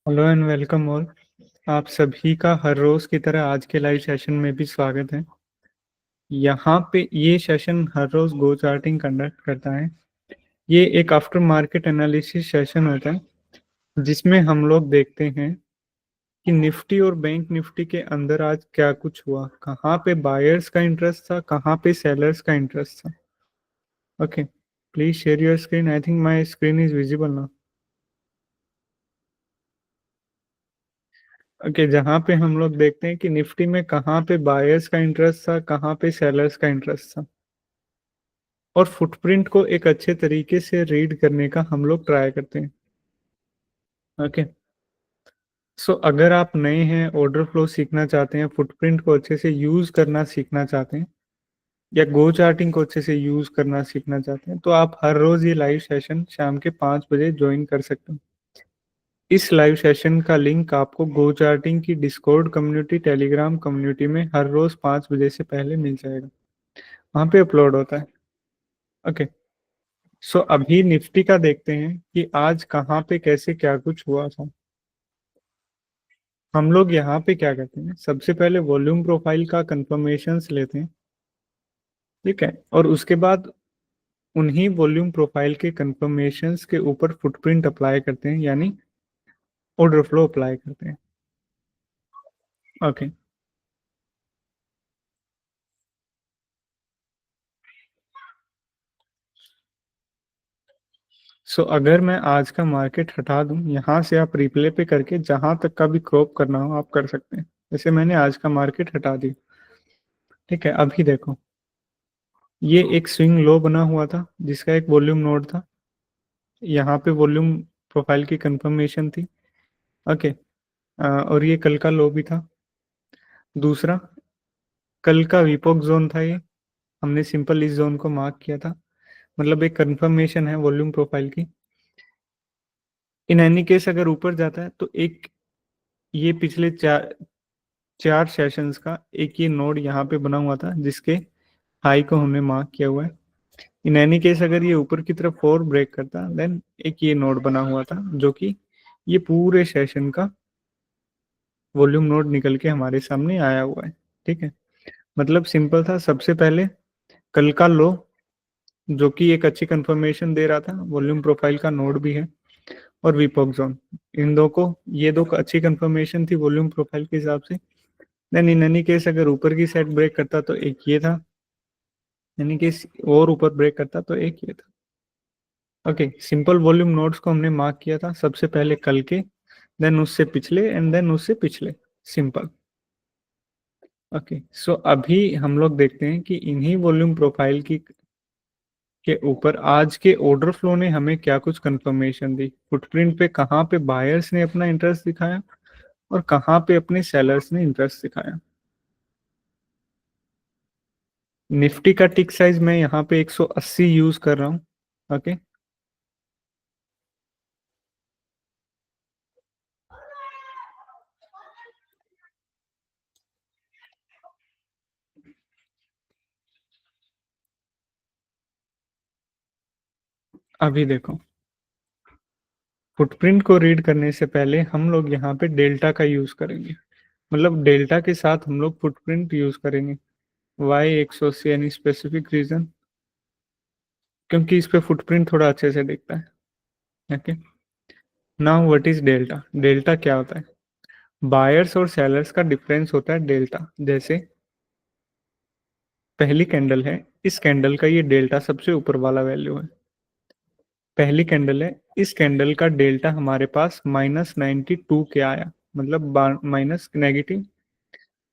Hello and welcome all. आप सभी का हर रोज की तरह आज के लाइव सेशन में भी स्वागत है। यहाँ पे ये सेशन हर रोज गो चार्टिंग कंडक्ट करता है। ये एक आफ्टर मार्केट एनालिसिस सेशन होता है जिसमें हम लोग देखते हैं कि निफ्टी और बैंक निफ्टी के अंदर आज क्या कुछ हुआ, कहाँ पे बायर्स का इंटरेस्ट था, कहाँ पे सेलर्स का इंटरेस्ट था। Okay, please share your screen. I think my screen is visible now. Okay, जहाँ पे हम लोग देखते हैं कि निफ्टी में कहाँ पे बायर्स का इंटरेस्ट था, कहाँ पे सेलर्स का इंटरेस्ट था, और फुटप्रिंट को एक अच्छे तरीके से रीड करने का हम लोग ट्राई करते हैं। ओके, सो अगर आप नए हैं, ऑर्डर फ्लो सीखना चाहते हैं, फुटप्रिंट को अच्छे से यूज करना सीखना चाहते हैं, या गो चार्टिंग को अच्छे से यूज करना सीखना चाहते हैं, तो आप हर रोज ये लाइव सेशन शाम के 5 बजे ज्वाइन कर सकते हैं। इस लाइव सेशन का लिंक आपको गो चार्टिंग की डिस्कॉर्ड कम्युनिटी, टेलीग्राम कम्युनिटी में हर रोज 5 बजे से पहले मिल जाएगा। वहाँ पे अपलोड होता है। ओके, सो अभी निफ्टी का देखते हैं कि आज कहाँ पे कैसे क्या कुछ हुआ था। हम लोग यहाँ पे क्या करते हैं, सबसे पहले वॉल्यूम प्रोफाइल का कंफर्मेशंस लेते हैं, ठीक है, और उसके बाद उन्हीं वॉल्यूम प्रोफाइल के कंफर्मेशंस के ऊपर फुटप्रिंट अप्लाई करते हैं, यानी ऑर्डर फ्लो अप्लाई करते हैं। ओके, सो अगर मैं आज का मार्केट हटा दूं, यहाँ से आप रिप्ले पे करके जहां तक का भी क्रॉप करना हो आप कर सकते हैं। जैसे मैंने आज का मार्केट हटा दी, ठीक है। अभी देखो, ये एक स्विंग लो बना हुआ था जिसका एक वॉल्यूम नोड था। यहाँ पे वॉल्यूम प्रोफाइल की कंफर्मेशन थी। ओके, और ये कल का लो भी था। दूसरा, कल का विपोक जोन था ये, हमने सिंपल इस जोन को मार्क किया था, मतलब एक कंफर्मेशन है वॉल्यूम प्रोफाइल की। इन एनी केस अगर ऊपर जाता है तो एक ये पिछले चार चार सेशंस का एक ये नोड यहाँ पे बना हुआ था जिसके हाई को हमने मार्क किया हुआ है। इन एनी केस अगर ये ऊपर की तरफ फोर ब्रेक करता, देन एक ये नोड बना हुआ था जो कि ये पूरे सेशन का वॉल्यूम नोड निकल के हमारे सामने आया हुआ है, ठीक है। मतलब सिंपल था, सबसे पहले कल का लो जो कि एक अच्छी कंफर्मेशन दे रहा था, वॉल्यूम प्रोफाइल का नोड भी है, और विपोक जोन, इन दो को, ये दो अच्छी कंफर्मेशन थी वॉल्यूम प्रोफाइल के हिसाब से। देन इन एनी केस अगर ऊपर की साइड ब्रेक करता तो एक ये था, यानी कि और ऊपर ब्रेक करता तो एक ये था। ओके, सिंपल वॉल्यूम नोड्स को हमने मार्क किया था, सबसे पहले कल के, देन उससे पिछले, एंड देन उससे पिछले, सिंपल। ओके, सो अभी हम लोग देखते हैं कि इन्हीं वॉल्यूम प्रोफाइल की के ऊपर आज के ऑर्डर फ्लो ने हमें क्या कुछ कंफर्मेशन दी, फुटप्रिंट पे कहाँ पे बायर्स ने अपना इंटरेस्ट दिखाया और कहाँ पे अपने सेलर्स ने इंटरेस्ट दिखाया। निफ्टी का टिक साइज मैं यहाँ पे 180 यूज कर रहा हूँ। ओके, अभी देखो, फुटप्रिंट को रीड करने से पहले हम लोग यहाँ पे डेल्टा का यूज करेंगे, मतलब डेल्टा के साथ हम लोग फुटप्रिंट यूज करेंगे। वाई 180, यानी स्पेसिफिक रीजन, क्योंकि इस पे फुटप्रिंट थोड़ा अच्छे से दिखता है। Okay, now what is delta? Delta क्या होता है? बायर्स और सेलर्स का डिफरेंस होता है डेल्टा। जैसे पहली कैंडल है, इस कैंडल का ये डेल्टा सबसे ऊपर वाला वैल्यू है, पहली कैंडल है, इस कैंडल का डेल्टा हमारे पास -92 के आया, मतलब माइनस नेगेटिव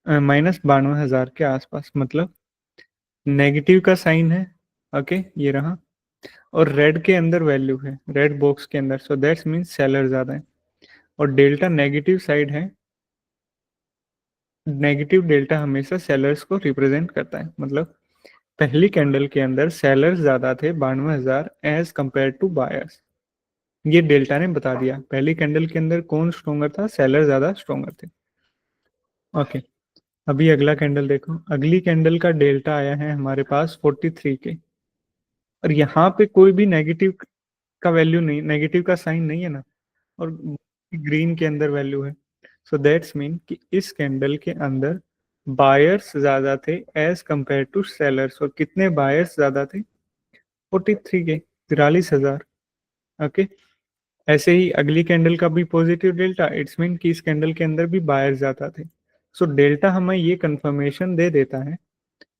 -92,000 के आसपास, मतलब नेगेटिव का साइन है। ओके, ये रहा, और रेड के अंदर वैल्यू है, रेड बॉक्स के अंदर, सो दैट्स मीन्स सेलर ज्यादा है। और डेल्टा नेगेटिव साइड है, नेगेटिव डेल्टा हमेशा सेलर्स को रिप्रेजेंट करता है, मतलब पहली कैंडल के अंदर सेलर्स ज्यादा थे 92,000 एज कंपेयर टू बायर्स। ये डेल्टा ने बता दिया पहली कैंडल के अंदर कौन स्ट्रोंगर था, सेलर ज्यादा स्ट्रोंगर थे। ओके, अभी अगला कैंडल देखो, अगली कैंडल का डेल्टा आया है हमारे पास 43 के, और यहाँ पे कोई भी नेगेटिव का वैल्यू नहीं, नेगेटिव का साइन नहीं है ना, और ग्रीन के अंदर वैल्यू है। सो दैट्स मीन कि इस कैंडल के अंदर बायर्स ज्यादा थे एज कंपेयर टू सेलर्स। और कितने बायर्स ज्यादा थे? 43 के, 43,000। ओके। ऐसे ही अगली कैंडल का भी पॉजिटिव डेल्टा, इट्स मीन कि इस कैंडल के अंदर भी बायर्स ज्यादा थे। सो डेल्टा हमें ये कंफर्मेशन दे देता है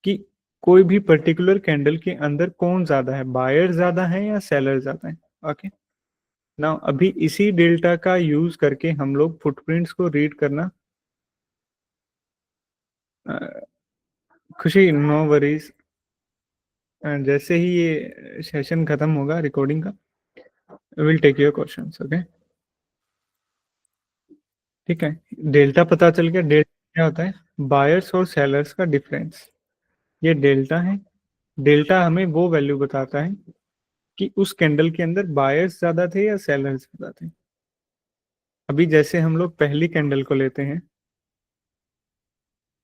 कि कोई भी पर्टिकुलर कैंडल के अंदर कौन ज्यादा है, बायर ज्यादा है या सेलर ज्यादा है। ओके। नाउ अभी इसी डेल्टा का यूज करके हम लोग फुटप्रिंट्स को रीड करना। खुशी, नो वरीज। जैसे ही ये सेशन खत्म होगा रिकॉर्डिंग का, will take your questions. Okay, ठीक है। डेल्टा पता चल गया। डेल्टा क्या होता है? बायर्स और सेलर्स का डिफरेंस, ये डेल्टा है। डेल्टा हमें वो वैल्यू बताता है कि उस कैंडल के अंदर बायर्स ज्यादा थे या सेलर्स ज्यादा थे। अभी जैसे हम लोग पहली कैंडल को लेते हैं,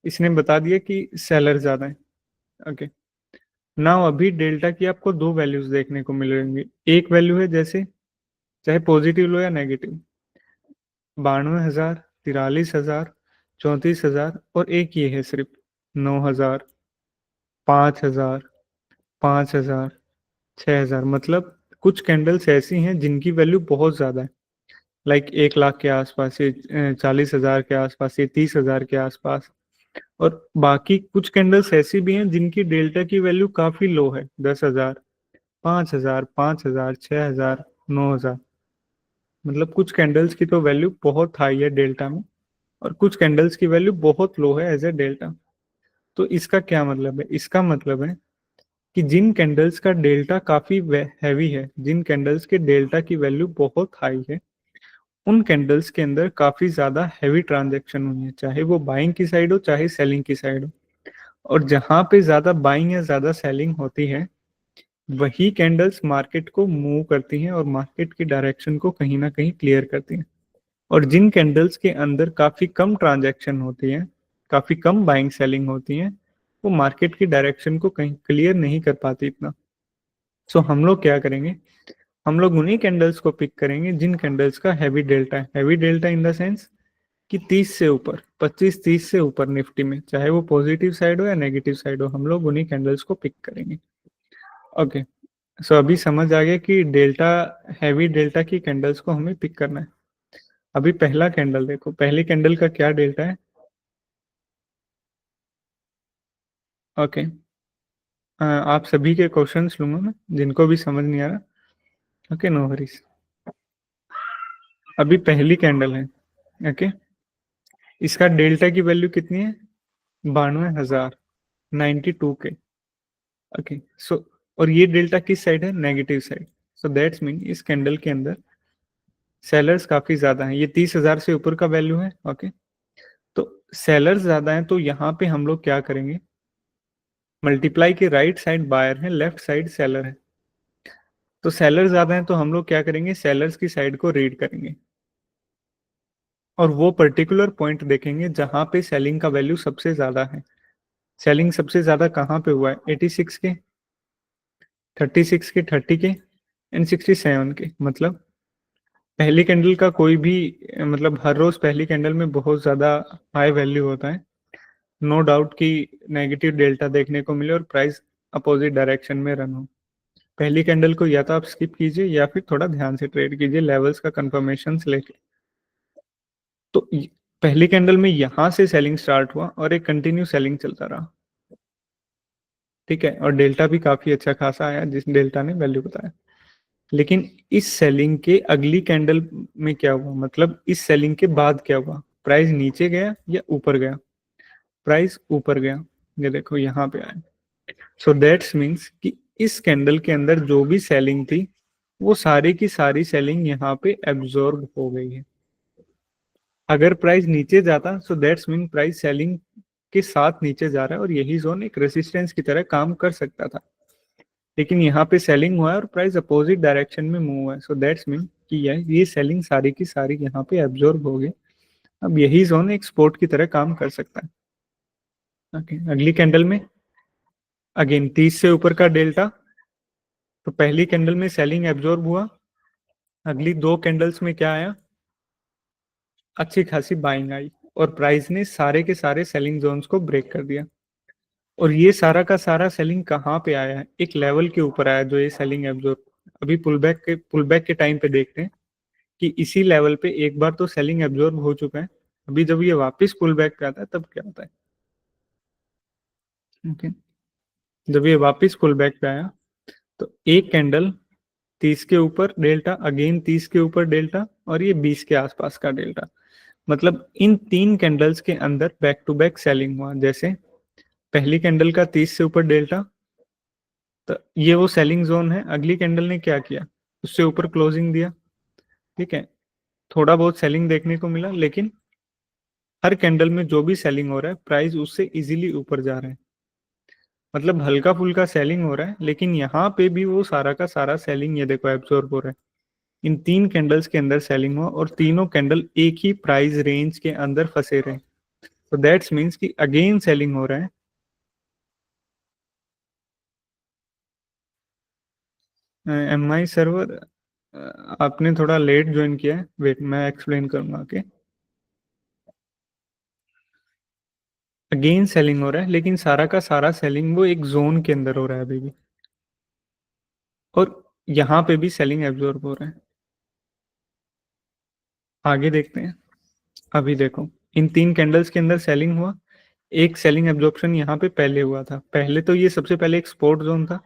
इसने बता दिया कि सेलर ज्यादा है। ओके। नाउ अभी डेल्टा की आपको दो वैल्यूज देखने को मिलेंगी। एक वैल्यू है जैसे, चाहे पॉजिटिव लो या नेगेटिव, 92,000, 43,000, 34,000, और एक ये है सिर्फ 9,000, 5,000, 5,000, 6,000। मतलब कुछ कैंडल्स ऐसी हैं जिनकी वैल्यू बहुत ज्यादा है, लाइक 1 लाख के आसपास, ये 40,000 के आसपास, ये 30,000 के आसपास। और बाकी कुछ कैंडल्स ऐसी भी हैं जिनकी डेल्टा की वैल्यू काफी लो है, 10,000, 5,000, 5,000, 6,000, 9,000। मतलब कुछ कैंडल्स की तो वैल्यू बहुत हाई है डेल्टा में, और कुछ कैंडल्स की वैल्यू बहुत लो है एज ए डेल्टा। तो इसका क्या मतलब है? इसका मतलब है कि जिन कैंडल्स का डेल्टा काफी हैवी है, जिन कैंडल्स के डेल्टा की वैल्यू बहुत हाई है, उन कैंडल्स के अंदर काफी ज्यादा हैवी ट्रांजैक्शन हुई है, चाहे वो बाइंग की साइड हो चाहे सेलिंग की साइड हो। और जहां पे ज्यादा बाइंग या ज्यादा सेलिंग होती है, वही कैंडल्स मार्केट को मूव करती हैं और मार्केट की डायरेक्शन को कहीं ना कहीं क्लियर करती हैं। और जिन कैंडल्स के अंदर काफी कम ट्रांजैक्शन होती है, काफी कम बाइंग सेलिंग होती है, वो मार्केट की डायरेक्शन को कहीं क्लियर नहीं कर पाती इतना। सो हम लोग क्या करेंगे? हम लोग उन्हीं कैंडल्स को पिक करेंगे जिन कैंडल्स का हैवी डेल्टा है। Heavy delta in the sense कि 30 से ऊपर, 25-30 से ऊपर निफ्टी में, चाहे वो पॉजिटिव साइड हो या नेगेटिव साइड हो, हम लोग उन्हीं कैंडल्स को पिक करेंगे। ओके। सो अभी समझ आ गया कि डेल्टा, हैवी डेल्टा की कैंडल्स को हमें पिक करना है। अभी पहला कैंडल देखो, पहली कैंडल का क्या डेल्टा है? ओके। आप सभी के क्वेश्चंस लूंगा मैं, जिनको भी समझ नहीं आ रहा। Okay, no worries. अभी पहली कैंडल है। ओके। इसका डेल्टा की वैल्यू कितनी है? 92,000, 92 के। ओके। सो और ये डेल्टा किस साइड है? Negative side. So that's mean इस कैंडल के अंदर सेलर्स काफी ज्यादा हैं। ये 30,000 से ऊपर का वैल्यू है। ओके। तो सेलर्स ज्यादा हैं, तो यहाँ पे हम लोग क्या करेंगे? मल्टीप्लाई के राइट साइड बायर है, लेफ्ट साइड सेलर है। तो सेलर ज्यादा हैं तो हम लोग क्या करेंगे? सेलर्स की साइड को रीड करेंगे, और वो पर्टिकुलर पॉइंट देखेंगे जहां पे सेलिंग का वैल्यू सबसे ज्यादा है। सेलिंग सबसे ज्यादा कहाँ पे हुआ है? 86 के, 36 के, 30 के एंड 67 के। मतलब पहली कैंडल का कोई भी, मतलब हर रोज पहली कैंडल में बहुत ज्यादा हाई वैल्यू होता है। नो डाउट कि नेगेटिव डेल्टा देखने को मिले और प्राइस अपोजिट डायरेक्शन में रन हो। पहली कैंडल को या तो आप स्किप कीजिए या फिर थोड़ा ध्यान से ट्रेड कीजिए लेवल्स का कंफर्मेशन लेके। तो पहली कैंडल में यहां से सेलिंग स्टार्ट हुआ और एक कंटिन्यू सेलिंग चलता रहा। ठीक है। और डेल्टा भी काफी अच्छा खासा आया जिस डेल्टा ने वैल्यू बताया। लेकिन इस सेलिंग के अगली कैंडल में क्या हुआ? मतलब इस सेलिंग के बाद क्या हुआ? प्राइस नीचे गया या ऊपर गया? प्राइस ऊपर गया। ये देखो यहाँ पे आया। सो दैट्स मीन्स कि इस कैंडल के अंदर जो भी सेलिंग थी, वो सारी की सारी सेलिंग यहाँ पे एब्जॉर्ब हो गई है। अगर प्राइस नीचे जाता, so that's mean price selling के साथ नीचे जा रहा है और यही जोन एक रेसिस्टेंस की तरह काम कर सकता था। लेकिन यहाँ पे सेलिंग हुआ है और प्राइस अपोजिट डायरेक्शन में मूव हुआ है। सो दैट्स मीन कि ये सेलिंग सारी की सारी यहाँ पे एब्जॉर्ब हो गई। अब यही जोन एक सपोर्ट की तरह काम कर सकता है। ओके। अगली कैंडल में अगेन 30 से ऊपर का डेल्टा। तो पहली कैंडल में सेलिंग एब्जॉर्ब हुआ। अगली दो कैंडल्स में क्या आया? अच्छी खासी बाइंग आई और प्राइस ने सारे के सारे सेलिंग जोन्स को ब्रेक कर दिया। और ये सारा का सारा सेलिंग कहाँ पे आया है, एक लेवल के ऊपर आया जो ये सेलिंग एब्जॉर्ब। अभी पुल बैक के टाइम पे देखते हैं कि इसी लेवल पे एक बार तो सेलिंग एब्जॉर्ब हो चुका है। अभी जब ये वापस पुल बैक पे आता है तब क्या होता है। ओके, जब ये वापस पुल बैक पे आया तो एक कैंडल 30 के ऊपर डेल्टा, अगेन 30 के ऊपर डेल्टा, और ये 20 के आसपास का डेल्टा। मतलब इन तीन कैंडल्स के अंदर बैक टू बैक सेलिंग हुआ। जैसे पहली कैंडल का 30 से ऊपर डेल्टा, तो ये वो सेलिंग जोन है। अगली कैंडल ने क्या किया, उससे ऊपर क्लोजिंग दिया। ठीक है, थोड़ा बहुत सेलिंग देखने को मिला, लेकिन हर कैंडल में जो भी सेलिंग हो रहा है प्राइस उससे इजीली ऊपर जा रहा है। मतलब हल्का फुल्का सेलिंग हो रहा है, लेकिन यहाँ पे भी वो सारा का सारा सेलिंग ये देखो एब्जॉर्ब हो रहा है। इन तीन कैंडल्स के अंदर सेलिंग हुआ और तीनों कैंडल एक ही प्राइस रेंज के अंदर फंसे रहे। तो दैट्स मीन्स कि अगेन सेलिंग हो रहा है। एम आई सर्वर, आपने थोड़ा लेट ज्वाइन किया है, वेट मैं एक्सप्लेन करूंगा आके। अगेन सेलिंग हो रहा है, लेकिन सारा का सारा सेलिंग वो एक जोन के अंदर हो रहा है अभी भी। और यहाँ पे भी सेलिंग एब्जॉर्ब हो रहा है। आगे देखते हैं। अभी देखो, इन तीन कैंडल्स के अंदर सेलिंग हुआ। एक सेलिंग एब्जॉर्प्शन यहाँ पे पहले हुआ था। पहले तो ये सबसे पहले एक सपोर्ट जोन था।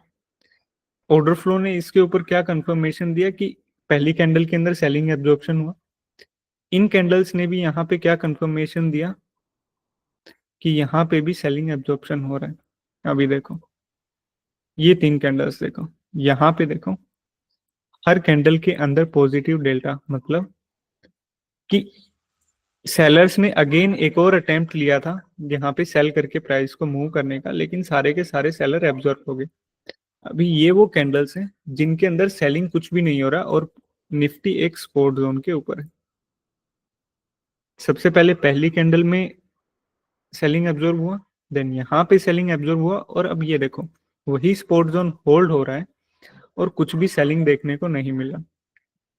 ऑर्डर फ्लो ने इसके ऊपर क्या कंफर्मेशन दिया कि पहली कैंडल के अंदर सेलिंग एब्जॉर्प्शन हुआ। इन कैंडल्स ने भी यहाँ पे क्या कंफर्मेशन दिया कि यहाँ पे भी सेलिंग एब्जॉर्प्शन हो रहा है। अभी देखो, ये तीन कैंडल्स देखो, यहाँ पे देखो, हर कैंडल के अंदर पॉजिटिव डेल्टा। मतलब कि सेलर्स ने अगेन एक और अटेम्प्ट लिया था यहाँ पे सेल करके प्राइस को मूव करने का, लेकिन सारे के सारे सेलर एब्जॉर्ब हो गए। अभी ये वो कैंडल्स हैं जिनके अंदर सेलिंग कुछ भी नहीं हो रहा और निफ्टी एक सपोर्ट जोन के ऊपर है। सबसे पहले पहली कैंडल में सेलिंग एब्जॉर्ब हुआ, देन यहाँ पे सेलिंग एब्जॉर्ब हुआ, और अब ये देखो वही सपोर्ट जोन होल्ड हो रहा है और कुछ भी सेलिंग देखने को नहीं मिला।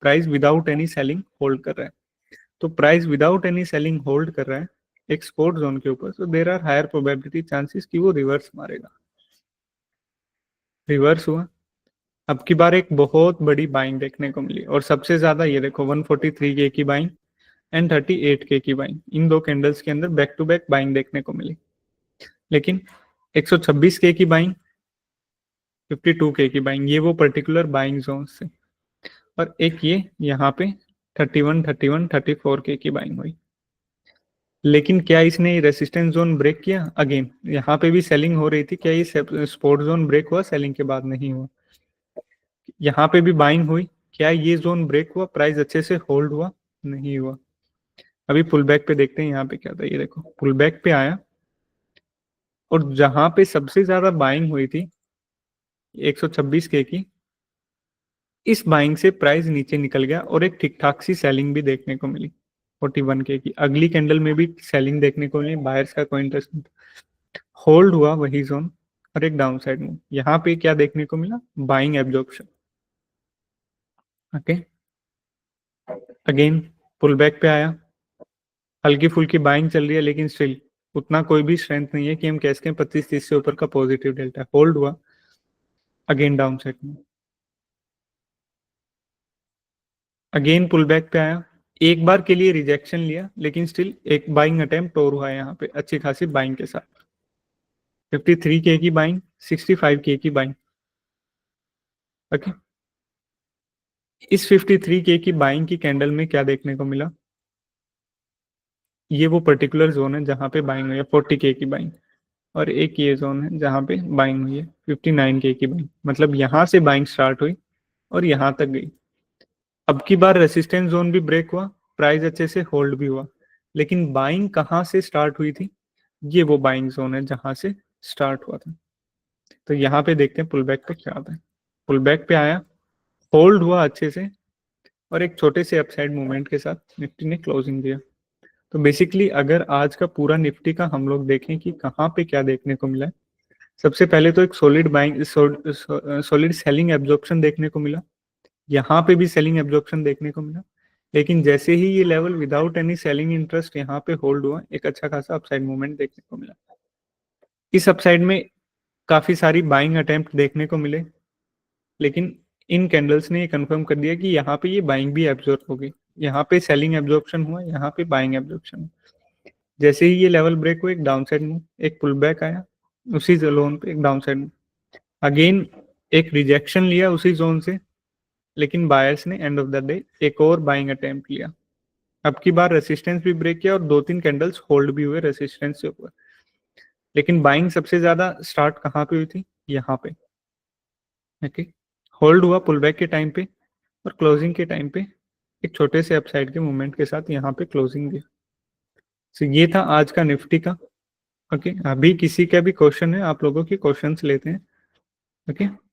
Price without any selling hold कर रहा है। तो price without any selling hold कर रहा है एक सपोर्ट जोन के ऊपर, तो there are higher probability chances कि वो रिवर्स मारेगा। रिवर्स हुआ। अब की बार एक बहुत बड़ी बाइंग देखने को मिली, और सबसे ज्यादा ये देखो 143 के की बाइंग एंड 38 के की बाइंग, इन दो कैंडल्स के अंदर बैक टू बैक बाइंग देखने को मिली। लेकिन 126 के की बाइंग, 52 के की बाइंग, ये वो पर्टिकुलर बाइंग जोन से, और एक ये यहाँ पे 31, 31, 34 के की बाइंग हुई। लेकिन क्या इसने रेसिस्टेंस जोन ब्रेक किया? अगेन यहाँ पे भी सेलिंग हो रही थी। क्या ये सपोर्ट जोन ब्रेक हुआ सेलिंग के बाद? नहीं हुआ। यहाँ पे भी बाइंग हुई। क्या ये जोन ब्रेक हुआ? प्राइस अच्छे से होल्ड हुआ? नहीं हुआ। अभी पुल बैक पे देखते हैं यहाँ पे क्या था। ये देखो पुल बैक पे आया, और जहां पे सबसे ज्यादा बाइंग हुई थी 126 के की, इस बाइंग से प्राइस नीचे निकल गया और एक ठीक ठाक सी सेलिंग भी देखने को मिली 41 के की। अगली कैंडल में भी सेलिंग देखने को मिली, बायर्स का कोई इंटरेस्ट नहीं। होल्ड हुआ वही जोन और एक डाउन साइड में। यहाँ पे क्या देखने को मिला? Buying absorption. Okay, again pull back पे आया, हल्की फुल्की बाइंग चल रही है, लेकिन स्टिल उतना कोई भी स्ट्रेंथ नहीं है कि हम कह सकें 25-30 से ऊपर का पॉजिटिव डेल्टा। होल्ड हुआ, अगेन डाउन साइड में, अगेन पुल बैक पे आया, एक बार के लिए रिजेक्शन लिया, लेकिन स्टिल एक बाइंग अटेम्प्ट और हुआ है यहाँ पे अच्छी खासी बाइंग के साथ। 53 के की बाइंग, 65 के की बाइंग। ओके, इस 53 के की बाइंग की कैंडल में क्या देखने को मिला? ये वो पर्टिकुलर जोन है जहां पे बाइंग हुई है 40 के की बाइंग, और एक ये जोन है जहां पे बाइंग हुई है 59 के की बाइंग। मतलब यहां से बाइंग स्टार्ट हुई और यहां तक गई। अब की बार रेसिस्टेंस जोन भी ब्रेक हुआ, प्राइस अच्छे से होल्ड भी हुआ, लेकिन बाइंग कहाँ से स्टार्ट हुई थी? ये वो बाइंग जोन है जहां से स्टार्ट हुआ था। तो यहाँ पे देखते हैं पुल बैक पे क्या आता है। पुल बैक पे आया, होल्ड हुआ अच्छे से, और एक छोटे से अपसाइड मूवमेंट के साथ निफ्टी ने क्लोजिंग दिया। तो बेसिकली अगर आज का पूरा निफ्टी का हम लोग देखें कि कहाँ पे क्या देखने को मिला है, सबसे पहले तो एक solid buying, solid selling absorption देखने को मिला। यहाँ पे भी सेलिंग एब्जॉर्प्शन देखने को मिला, लेकिन जैसे ही ये level without any selling interest यहाँ पे होल्ड हुआ, एक अच्छा खासा अपसाइड मूवमेंट देखने को मिला। इस अपसाइड में काफी सारी बाइंग अटेम्प्ट देखने को मिले, लेकिन इन कैंडल्स ने ये कंफर्म कर दिया कि यहाँ पे ये बाइंग भी एब्जॉर्ब होगी। यहाँ पे सेलिंग एब्जॉर्प्शन हुआ, यहाँ पे बाइंग एब्जॉर्प्शन। जैसे ही ये लेवल ब्रेक हुआ, एक डाउनसाइड मूव, एक पुल बैक आया, उसी जोन पे एक डाउनसाइड मूव, अगेन एक रिजेक्शन लिया उसी जोन से, लेकिन बायर्स ने एंड ऑफ द डे एक और बाइंग अटेम्प्ट लिया। अब की बार रेसिस्टेंस भी ब्रेक किया और 2-3 कैंडल्स होल्ड भी हुए रेसिस्टेंस से ऊपर, लेकिन बाइंग सबसे ज्यादा स्टार्ट कहाँ पे हुई थी? यहाँ पे। ओके, होल्ड हुआ पुल बैक के टाइम पे, और क्लोजिंग के टाइम पे एक छोटे से अपसाइड के मूवमेंट के साथ यहाँ पे क्लोजिंग दी। तो ये था आज का निफ्टी का। ओके, अभी किसी का भी क्वेश्चन है, आप लोगों की क्वेश्चंस लेते हैं। ओके।